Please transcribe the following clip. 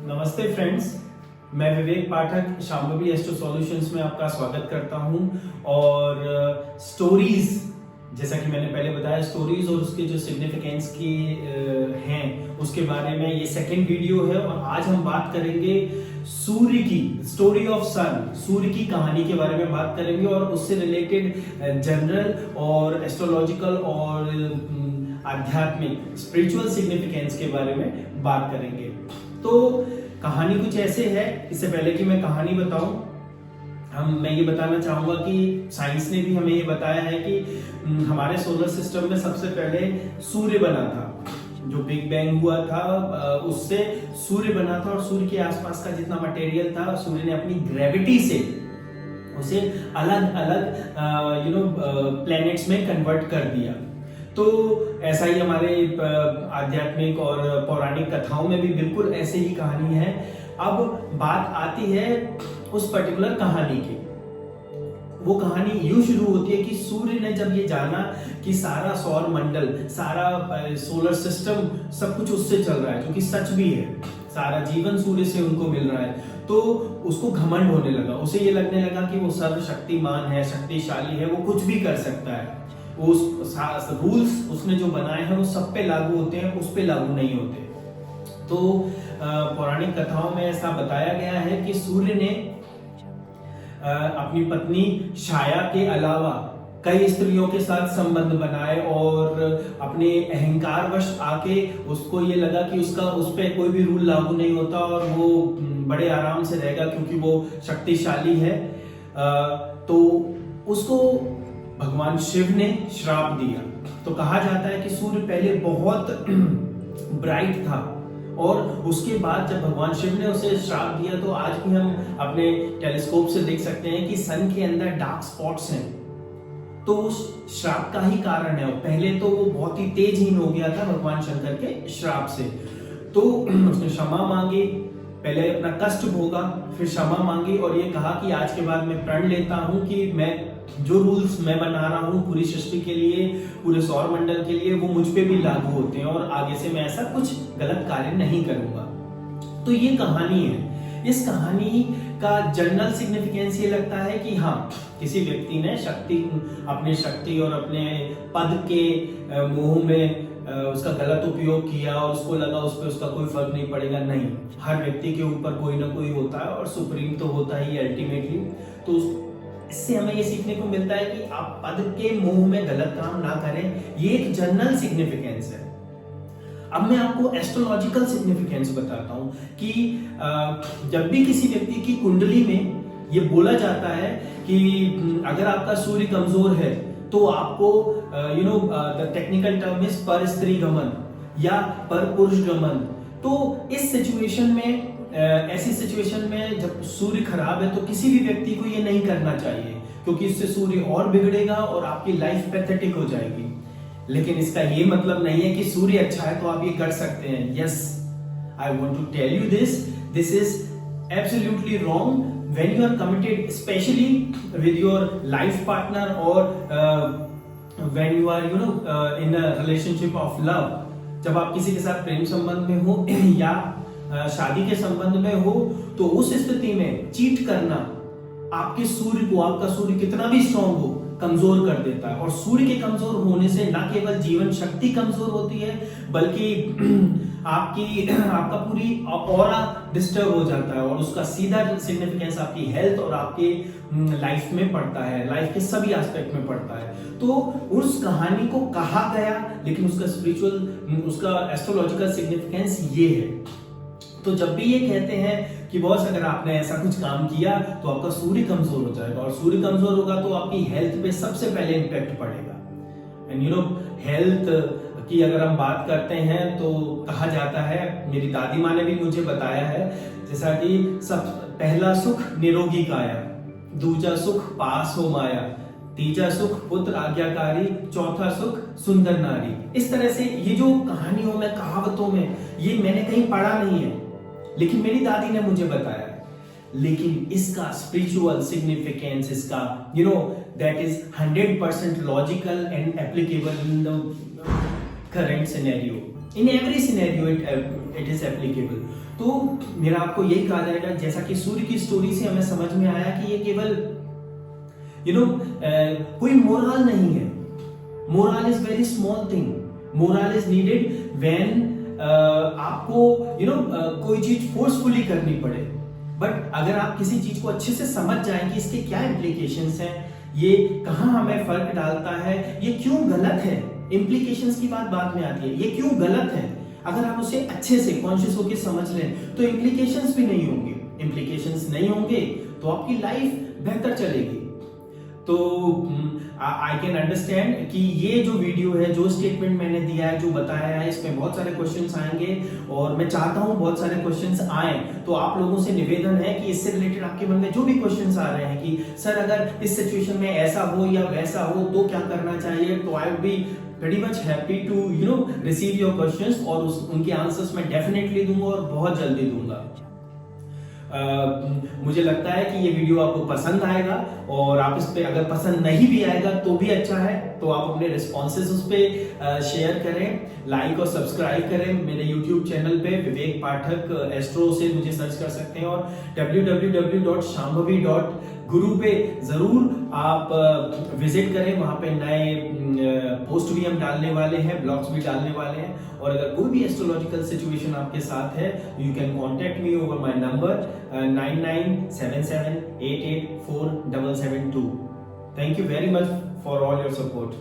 नमस्ते फ्रेंड्स, मैं विवेक पाठक Shambhavi astro solutions में आपका स्वागत करता हूं। और स्टोरीज, जैसा कि मैंने पहले बताया, स्टोरीज और उसके जो सिग्निफिकेंस की हैं उसके बारे में ये सेकंड वीडियो है। और आज हम बात करेंगे सूर्य की, स्टोरी ऑफ सन, सूर्य की कहानी के बारे में बात करेंगे और उससे रिलेटेड जनरल और एस्ट्रोलॉजिकल और आध्यात्मिक स्पिरिचुअल सिग्निफिकेंस के बारे में बात करेंगे। तो कहानी कुछ ऐसे है। इससे पहले कि मैं कहानी बताऊं, मैं ये बताना चाहूंगा कि साइंस ने भी हमें ये बताया है कि हमारे सोलर सिस्टम में सबसे पहले सूर्य बना था। जो बिग बैंग हुआ था उससे सूर्य बना था, और सूर्य के आसपास का जितना मटेरियल था सूर्य ने अपनी ग्रेविटी से उसे अलग अलग प्लैनेट्स में कन्वर्ट कर दिया। तो ऐसा ही हमारे आध्यात्मिक और पौराणिक कथाओं में भी बिल्कुल ऐसे ही कहानी है। अब बात आती है उस पर्टिकुलर कहानी की। वो कहानी यूं शुरू होती है कि सूर्य ने जब ये जाना कि सारा सौर मंडल, सारा सोलर सिस्टम सब कुछ उससे चल रहा है, जो कि सच भी है, सारा जीवन सूर्य से उनको मिल रहा है, तो उसको घमंड होने लगा। उसे ये लगने लगा कि वो सर्वशक्तिमान है, शक्तिशाली है, वो कुछ भी कर सकता है। उस रूल्स उसने जो बनाए हैं वो सब पे लागू होते हैं, उस पे लागू नहीं होते। तो पौराणिक कथाओं में ऐसा बताया गया है कि सूर्य ने अपनी पत्नी छाया के अलावा कई स्त्रियों के साथ संबंध बनाए, और अपने अहंकारवश आके उसको ये लगा कि उस पे कोई भी रूल लागू नहीं होता और वो बड़े आराम से रहेगा क्योंकि वो शक्तिशाली है। तो उसको भगवान शिव ने श्राप दिया। तो कहा जाता है कि सूर्य पहले बहुत ब्राइट था, और उसके बाद जब भगवान शिव ने उसे श्राप दिया, तो आज भी हम अपने टेलीस्कोप से देख सकते हैं कि सन के अंदर डार्क स्पॉट्स हैं। तो उस श्राप का ही कारण है। पहले तो वो बहुत ही तेजहीन हो गया था भगवान शंकर के श्राप से। तो उसने क्षमा मांगी, पहले अपना कष्ट भोगा, फिर क्षमा मांगी और ये कहा कि आज के बाद मैं प्रण लेता हूं कि मैं जो रूल्स मैं बना रहा हूं पूरी सृष्टि के लिए, पूरे सौर मंडल के लिए, वो मुझ पे भी लागू होते हैं, और आगे से मैं ऐसा कुछ गलत कार्य नहीं करूंगा। तो ये कहानी है। इस कहानी का जनरल सिग्निफिकेंस ये लगता है कि हाँ, किसी व्यक्ति ने अपने शक्ति और अपने पद के मोह में उसका गलत उपयोग किया, और उसको लगा उस पर उसका कोई फर्क नहीं पड़ेगा। नहीं, हर व्यक्ति के ऊपर कोई ना कोई होता है, और सुप्रीम तो होता ही अल्टीमेटली। तो इससे हमें ये सीखने को मिलता है कि आप पद के मोह में गलत काम ना करें। ये एक जनरल सिग्निफिकेंस है। अब मैं आपको एस्ट्रोलॉजिकल सिग्निफिकेंस बताता हूं कि जब भी किसी व्यक्ति की कुंडली में ये बोला जाता है कि अगर आपका सूर्य कमजोर है तो आपको द टेक्निकल टर्म इज पर स्त्री गमन या पर पुरुष गमन। तो इस सिचुएशन में, ऐसी सिचुएशन में जब सूर्य खराब है, तो किसी भी व्यक्ति को ये नहीं करना चाहिए, क्योंकि इससे सूर्य और बिगड़ेगा और आपकी लाइफ पैथेटिक हो जाएगी। लेकिन इसका ये मतलब नहीं है कि सूर्य अच्छा है तो आप ये कर सकते हैं। Yes, I want to tell you this is absolutely wrong when you are committed, especially with your life partner, or when you are in a relationship of love। जब आप किसी के साथ प्रेम संबंध में हो या शादी के संबंध में हो, तो उस स्थिति में चीट करना आपके सूर्य को, आपका सूर्य कितना भी स्ट्रांग हो, कमजोर कर देता है। और सूर्य के कमजोर होने से न केवल जीवन शक्ति कमजोर होती है, बल्कि आपका पूरी ऑरा डिस्टर्ब हो जाता है, और उसका सीधा सिग्निफिकेंस आपकी हेल्थ और आपके लाइफ में पड़ता है, लाइफ के सभी एस्पेक्ट में पड़ता है। तो उस कहानी को कहा गया, लेकिन उसका स्पिरिचुअल, उसका एस्ट्रोलॉजिकल सिग्निफिकेंस ये है। तो जब भी ये कहते हैं कि बॉस अगर आपने ऐसा कुछ काम किया तो आपका सूर्य कमजोर हो जाएगा, और सूर्य कमजोर होगा तो आपकी हेल्थ पे सबसे पहले इंपैक्ट पड़ेगा। एंड हेल्थ की अगर हम बात करते हैं तो कहा जाता है, मेरी दादी माँ ने भी मुझे बताया है, जैसा कि सब पहला सुख निरोगी काया, दूजा सुख पास हो माया, तीजा सुख पुत्र आज्ञाकारी, चौथा सुख सुंदर नारी। इस तरह से ये जो कहानियों में, कहावतों में, ये मैंने कहीं पढ़ा नहीं है, लेकिन मेरी दादी ने मुझे बताया। लेकिन इसका स्पिरिचुअल सिग्निफिकेंस, इसका that is 100% logical and applicable in the current scenario. In every scenario it is applicable। तो मेरा आपको यही कहा जाएगा, जैसा कि सूर्य की स्टोरी से हमें समझ में आया कि ये केवल कोई मोरल नहीं है। Moral is very small thing. Moral is needed when आपको कोई चीज फोर्सफुली करनी पड़े। बट अगर आप किसी चीज को अच्छे से समझ जाएं कि इसके क्या इम्प्लीकेशंस हैं, ये कहां हमें फर्क डालता है, ये क्यों गलत है, इम्प्लीकेशंस की बात बाद में आती है, ये क्यों गलत है, अगर आप उसे अच्छे से कॉन्शियस होकर समझ लें तो इम्प्लीकेशंस भी नहीं होंगे। इम्प्लीकेशंस नहीं होंगे तो आपकी लाइफ बेहतर चलेगी। तो आई कैन अंडरस्टैंड कि ये जो वीडियो है, जो स्टेटमेंट मैंने दिया है, जो बताया है, इसमें बहुत सारे क्वेश्चंस आएंगे और मैं चाहता हूं बहुत सारे क्वेश्चंस आए। तो आप लोगों से निवेदन है कि इससे रिलेटेड आपके मन में जो भी क्वेश्चंस आ रहे हैं कि सर अगर इस सिचुएशन में ऐसा हो या वैसा हो तो क्या करना चाहिए, तो I would be pretty much happy to receive your questions और उनके आंसर्स मैं डेफिनेटली दूंगा और बहुत जल्दी दूंगा। मुझे लगता है कि ये वीडियो आपको पसंद आएगा और आप इस पे अगर पसंद नहीं भी आएगा तो भी अच्छा है, तो आप अपने रिस्पॉन्सेज उस पे शेयर करें, लाइक और सब्सक्राइब करें। मेरे YouTube चैनल पे विवेक पाठक एस्ट्रो से मुझे सर्च कर सकते हैं और www.shambhavi.guru पे जरूर आप विजिट करें। वहां पे नए पोस्ट भी हम डालने वाले हैं, ब्लॉग्स भी डालने वाले हैं। और अगर कोई भी एस्ट्रोलॉजिकल सिचुएशन आपके साथ है, you can contact me over my number 9977884772। Thank you very much for all your support.